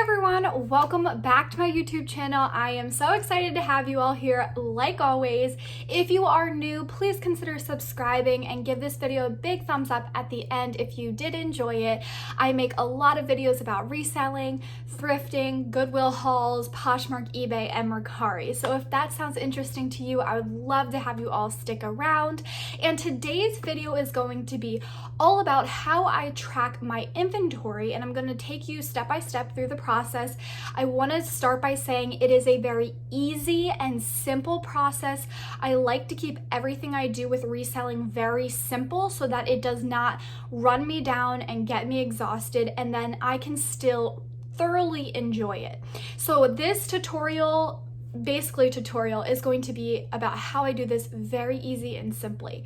everyone, welcome back to my YouTube channel. I am so excited to have you all here like always. If you are new, please consider subscribing and give this video a big thumbs up at the end if you did enjoy it. I make a lot of videos about reselling, thrifting, Goodwill hauls, Poshmark, eBay, and Mercari. So if that sounds interesting to you, I would love to have you all stick around. And today's video is going to be all about how I track my inventory, and I'm going to take you step by step through the process. I want to start by saying it is a very easy and simple process. I like to keep everything I do with reselling very simple so that it does not run me down and get me exhausted, and then I can still thoroughly enjoy it. So this tutorial is going to be about how I do this very easy and simply.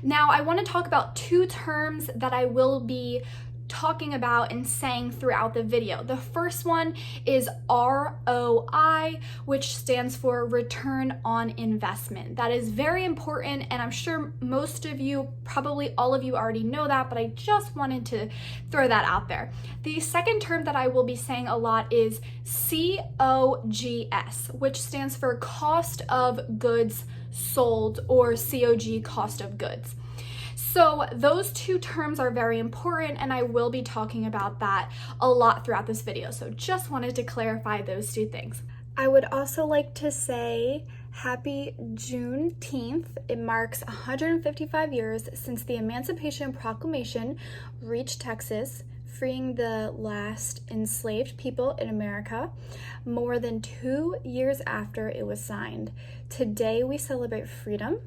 Now, I want to talk about two terms that I will be talking about and saying throughout the video. The first one is ROI, which stands for return on investment. That is very important, and I'm sure most of you, probably all of you already know that, but I just wanted to throw that out there. The second term that I will be saying a lot is COGS, which stands for cost of goods sold, or COG, cost of goods. So those two terms are very important, and I will be talking about that a lot throughout this video. So just wanted to clarify those two things. I would also like to say happy Juneteenth. It marks 155 years since the Emancipation Proclamation reached Texas, freeing the last enslaved people in America, more than 2 years after it was signed. Today we celebrate freedom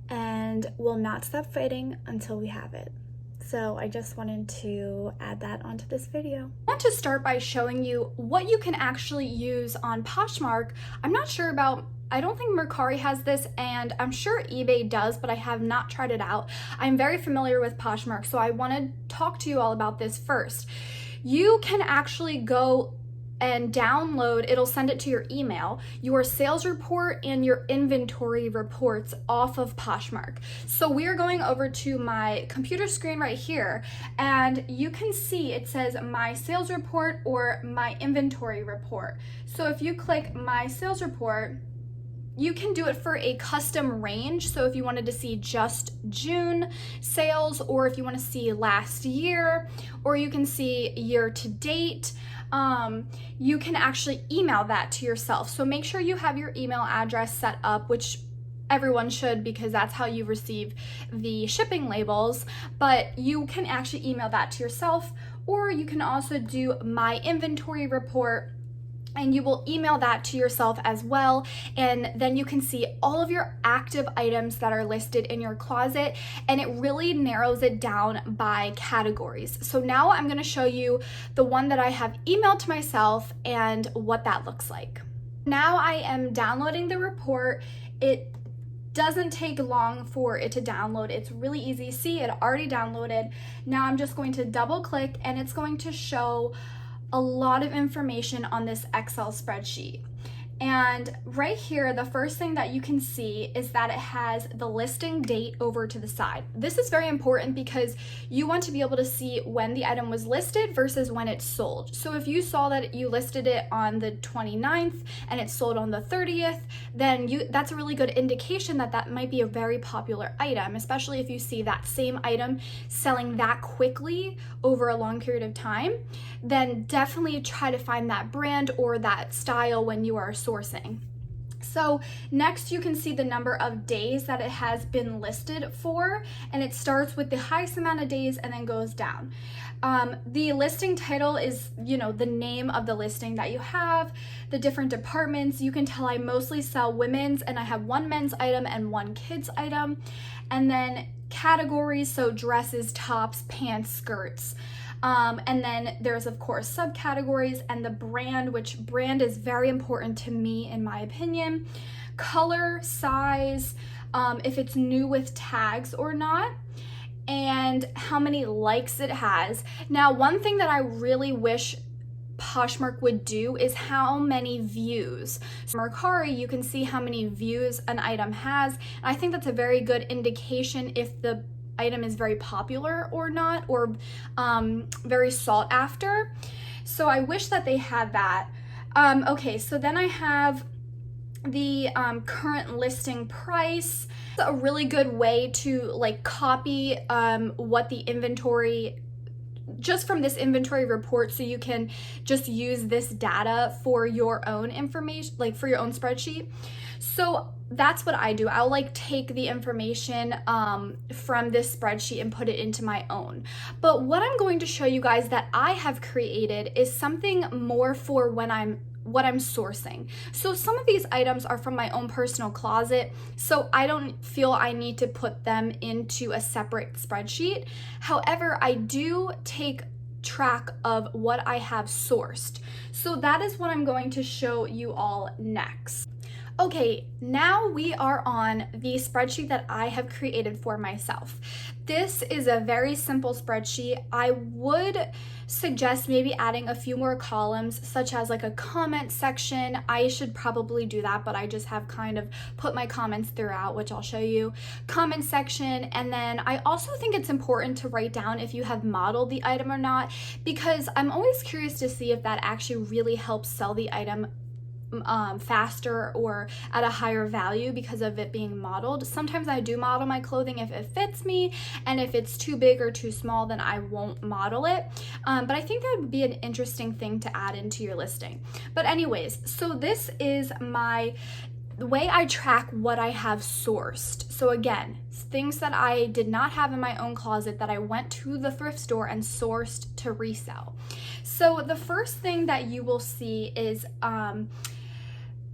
and will not stop fighting until we have it. So I just wanted to add that onto this video. I want to start by showing you what you can actually use on Poshmark. I'm not sure about, I don't think Mercari has this, and I'm sure eBay does, but I have not tried it out. I'm very familiar with Poshmark, so I want to talk to you all about this first. You can actually go and download, it'll send it to your email, your sales report and your inventory reports off of Poshmark. So we're going over to my computer screen right here, and you can see it says my sales report or my inventory report. So if you click my sales report, you can do it for a custom range. So if you wanted to see just June sales, or if you want to see last year, or you can see year to date, you can actually email that to yourself. So make sure you have your email address set up, which everyone should, because that's how you receive the shipping labels, but you can actually email that to yourself, or you can also do my inventory report, and you will email that to yourself as well, and then you can see all of your active items that are listed in your closet, and it really narrows it down by categories. So now I'm going to show you the one that I have emailed to myself and what that looks like. Now I am downloading the report. It doesn't take long for it to download. It's really easy. See, it already downloaded. Now I'm just going to double click, and it's going to show a lot of information on this Excel spreadsheet. And right here, the first thing that you can see is that it has the listing date over to the side. This is very important because you want to be able to see when the item was listed versus when it's sold. So if you saw that you listed it on the 29th and it's sold on the 30th, then that's a really good indication that that might be a very popular item, especially if you see that same item selling that quickly over a long period of time. Then definitely try to find that brand or that style when you are sourcing. So next you can see the number of days that it has been listed for, and it starts with the highest amount of days and then goes down. The listing title is, the name of the listing that you have, the different departments. You can tell I mostly sell women's, and I have one men's item and one kids item. And then categories, so dresses, tops, pants, skirts. And then there's of course subcategories, and the brand, which brand is very important to me in my opinion, color, size, if it's new with tags or not, and how many likes it has. Now, one thing that I really wish Poshmark would do is how many views. So Mercari, you can see how many views an item has. And I think that's a very good indication if the item is very popular or not, or very sought after. So I wish that they had that. Okay, so then I have the current listing price. It's a really good way to like copy what the inventory, just from this inventory report, so you can just use this data for your own information, like for your own spreadsheet. So that's what I do. I'll like take the information from this spreadsheet and put it into my own. But what I'm going to show you guys that I have created is something more for what I'm sourcing. So some of these items are from my own personal closet, so I don't feel I need to put them into a separate spreadsheet. However, I do take track of what I have sourced. So that is what I'm going to show you all next. Okay, now we are on the spreadsheet that I have created for myself. This is a very simple spreadsheet. I would suggest maybe adding a few more columns, such as like a comment section. I should probably do that, but I just have kind of put my comments throughout, which I'll show you. Comment section, and then I also think it's important to write down if you have modeled the item or not, because I'm always curious to see if that actually really helps sell the item faster or at a higher value because of it being modeled. Sometimes I do model my clothing if it fits me, and if it's too big or too small, then I won't model it. But I think that would be an interesting thing to add into your listing. But anyways, so this is the way I track what I have sourced. So again, things that I did not have in my own closet that I went to the thrift store and sourced to resell. So the first thing that you will see is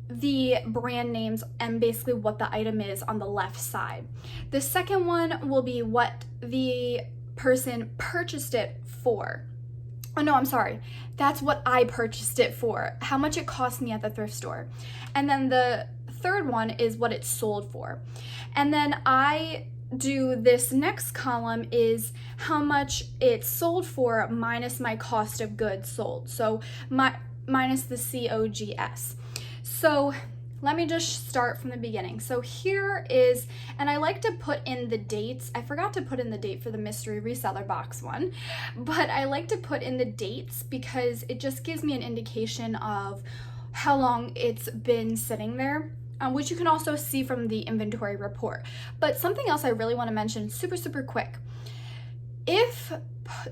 the brand names and basically what the item is on the left side. The second one will be what the person purchased it for. Oh no, I'm sorry. That's what I purchased it for, how much it cost me at the thrift store. And then the third one is what it sold for. And then I do this next column is how much it sold for minus my cost of goods sold. So minus the COGS. So let me just start from the beginning. So here is, and I like to put in the dates. I forgot to put in the date for the mystery reseller box one, but I like to put in the dates because it just gives me an indication of how long it's been sitting there, which you can also see from the inventory report. But something else I really want to mention super quick. If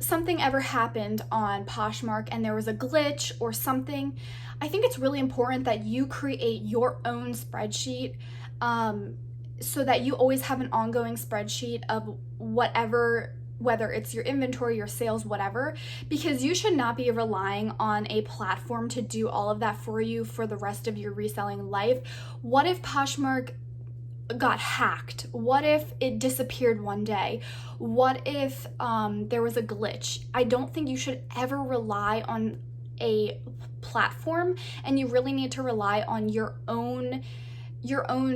something ever happened on Poshmark and there was a glitch or something, I think it's really important that you create your own spreadsheet so that you always have an ongoing spreadsheet of whatever, whether it's your inventory, your sales, whatever, because you should not be relying on a platform to do all of that for you for the rest of your reselling life. What if Poshmark got hacked? What if it disappeared one day? What if there was a glitch? I don't think you should ever rely on a platform, and you really need to rely on your own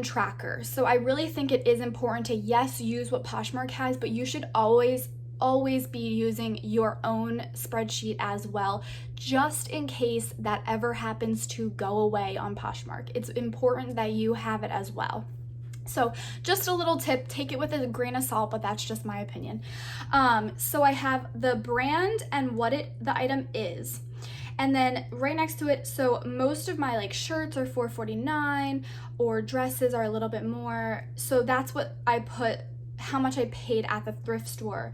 tracker. So I really think it is important to, yes, use what Poshmark has, but you should always be using your own spreadsheet as well, just in case that ever happens to go away on Poshmark. It's important that you have it as well. So just a little tip, take it with a grain of salt, but that's just my opinion. So I have the brand and what the item is. And then right next to it, so most of my like shirts are $4.49 or dresses are a little bit more. So that's what I put, how much I paid at the thrift store.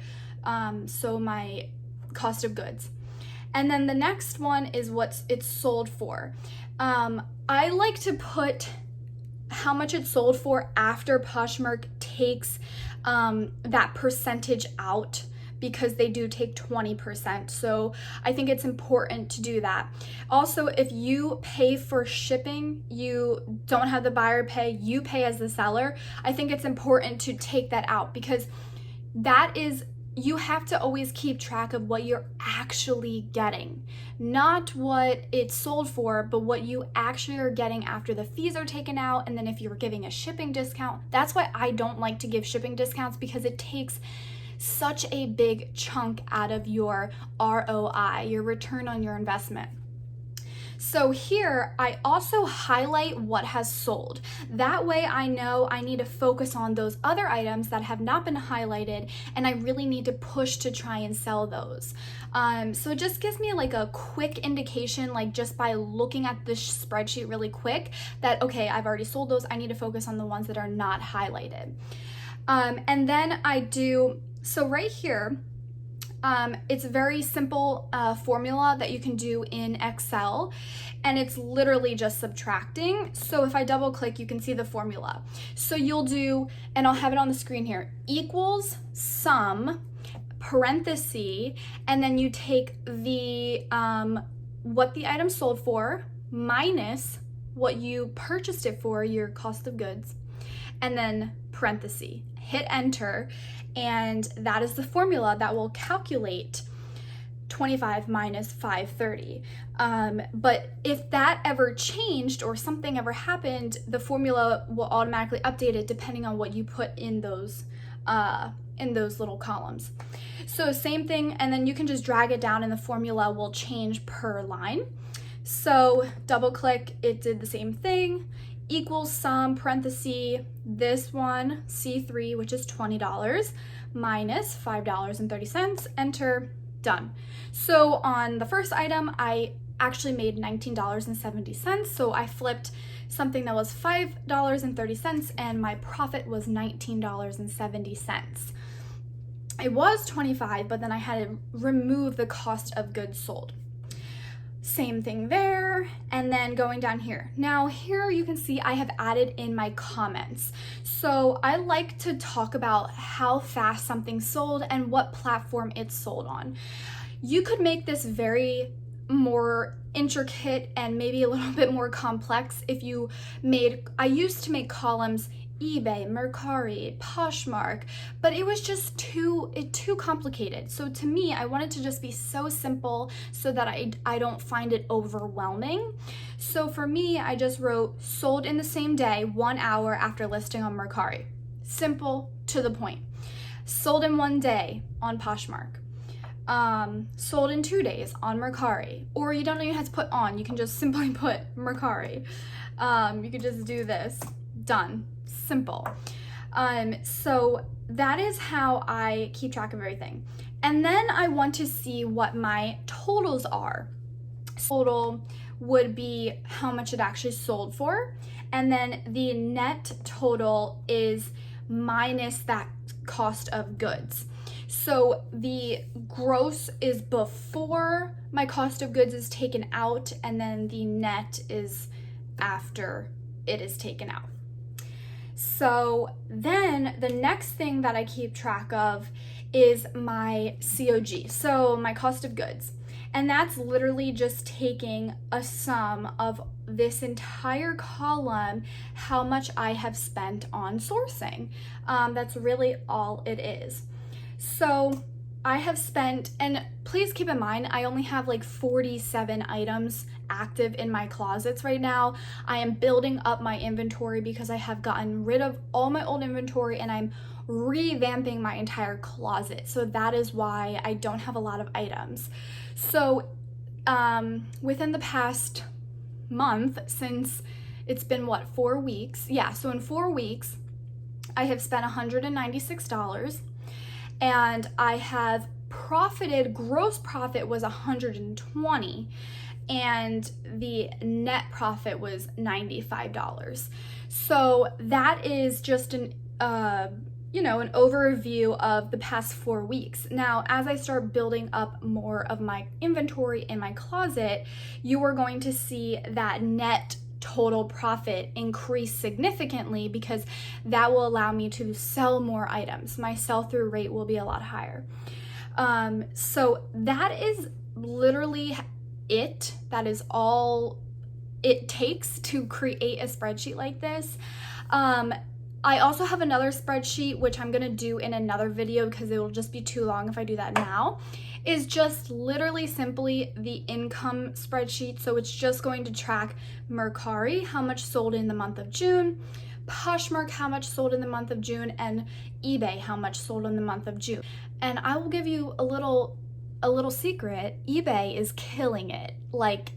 So my cost of goods. And then the next one is what it's sold for. I like to put how much it sold for after Poshmark takes that percentage out, because they do take 20%. So I think it's important to do that. Also, if you pay for shipping, you don't have the buyer pay, you pay as the seller, I think it's important to take that out, because that is, you have to always keep track of what you're actually getting. Not what it's sold for, but what you actually are getting after the fees are taken out. And then if you're giving a shipping discount, that's why I don't like to give shipping discounts, because it takes such a big chunk out of your ROI, your return on your investment. So here, I also highlight what has sold. That way I know I need to focus on those other items that have not been highlighted, and I really need to push to try and sell those. So it just gives me like a quick indication, like just by looking at this spreadsheet really quick, that okay, I've already sold those, I need to focus on the ones that are not highlighted. And then I do, so right here, it's a very simple formula that you can do in Excel, and it's literally just subtracting. So if I double click, you can see the formula. So you'll do, and I'll have it on the screen here, equals sum, parenthesis, and then you take the what the item sold for minus what you purchased it for, your cost of goods, and then parenthesis. Hit enter, and that is the formula that will calculate 25 minus 530. But if that ever changed or something ever happened, the formula will automatically update it depending on what you put in those little columns. So same thing, and then you can just drag it down and the formula will change per line. So double click, it did the same thing. Equals sum, parenthesis, this one, C3, which is $20, minus $5.30, enter, done. So on the first item, I actually made $19.70. So I flipped something that was $5.30 and my profit was $19.70. It was $25, but then I had to remove the cost of goods sold. Same thing there, and then going down here. Now here you can see I have added in my comments. So I like to talk about how fast something sold and what platform it's sold on. You could make this very more intricate and maybe a little bit more complex if you made, I used to make columns eBay, Mercari, Poshmark, but it was just too complicated. So to me, I wanted to just be so simple so that I don't find it overwhelming. So for me, I just wrote sold in the same day, 1 hour after listing on Mercari. Simple, to the point. Sold in 1 day on Poshmark. Sold in 2 days on Mercari. Or you don't even have to put on, you can just simply put Mercari. You could just do this, done. Simple. So that is how I keep track of everything. And then I want to see what my totals are. Total would be how much it actually sold for. And then the net total is minus that cost of goods. So the gross is before my cost of goods is taken out, and then the net is after it is taken out. So then the next thing that I keep track of is my COG, so my cost of goods. And that's literally just taking a sum of this entire column, how much I have spent on sourcing. That's really all it is. So I have spent, and please keep in mind, I only have like 47 items active in my closets right now. I am building up my inventory because I have gotten rid of all my old inventory and I'm revamping my entire closet. So that is why I don't have a lot of items. So within the past month, since it's been what, 4 weeks? Yeah, so in 4 weeks, I have spent $196 and I have profited, gross profit was $120 and the net profit was $95. So that is just an an overview of the past 4 weeks. Now, as I start building up more of my inventory in my closet, you are going to see that net total profit increase significantly because that will allow me to sell more items. My sell-through rate will be a lot higher. So that is literally it. That is all it takes to create a spreadsheet like this. I also have another spreadsheet, which I'm gonna do in another video because it will just be too long if I do that now, is just literally simply the income spreadsheet. So it's just going to track Mercari, how much sold in the month of June, Poshmark, how much sold in the month of June, and eBay, how much sold in the month of June. And I will give you a little secret. eBay is killing it. Like,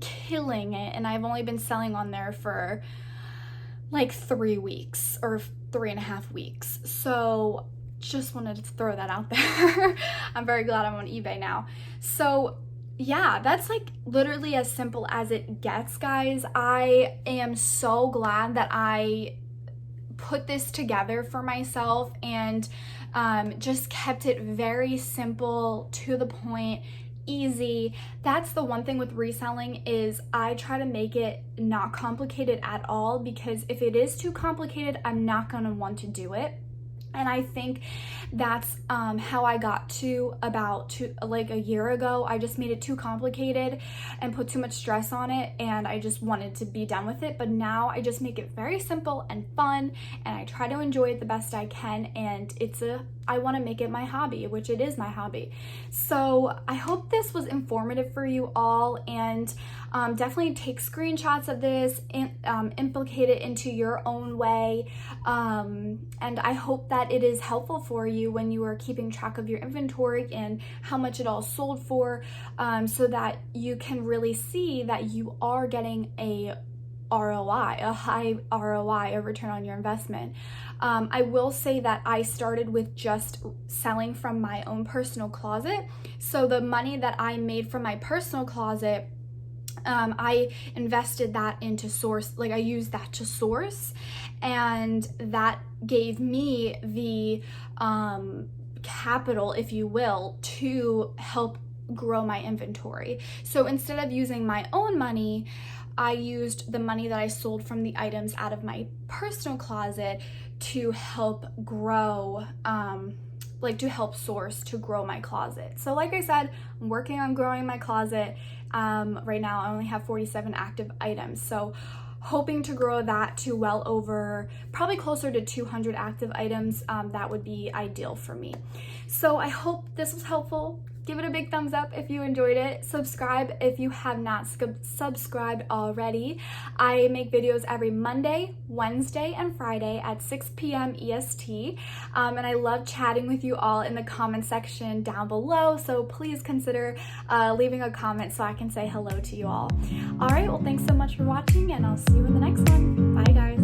killing it, and I've only been selling on there for like 3 weeks or 3.5 weeks. So just wanted to throw that out there. I'm very glad I'm on eBay now. So yeah, that's like literally as simple as it gets, guys. I am so glad that I put this together for myself and just kept it very simple, to the point, easy. That's the one thing with reselling, is I try to make it not complicated at all, because if it is too complicated, I'm not gonna want to do it. And I think that's how I got to about like a year ago. I just made it too complicated and put too much stress on it, and I just wanted to be done with it. But now I just make it very simple and fun, and I try to enjoy it the best I can. And I want to make it my hobby, which it is my hobby. So I hope this was informative for you all, and definitely take screenshots of this and implicate it into your own way. And I hope that it is helpful for you when you are keeping track of your inventory and how much it all sold for, so that you can really see that you are getting a ROI, a high ROI, a return on your investment. I will say that I started with just selling from my own personal closet. So the money that I made from my personal closet, I invested that into source, like I used that to source, and that gave me the capital, if you will, to help grow my inventory. So instead of using my own money, I used the money that I sold from the items out of my personal closet to help grow, to help source to grow my closet. So like I said, I'm working on growing my closet. Right now I only have 47 active items. So hoping to grow that to well over, probably closer to 200 active items. That would be ideal for me. So I hope this was helpful. Give it a big thumbs up if you enjoyed it. Subscribe if you have not subscribed already. I make videos every Monday, Wednesday, and Friday at 6 p.m. EST. And I love chatting with you all in the comment section down below. So please consider leaving a comment so I can say hello to you all. All right, well, thanks so much for watching, and I'll see you in the next one. Bye, guys.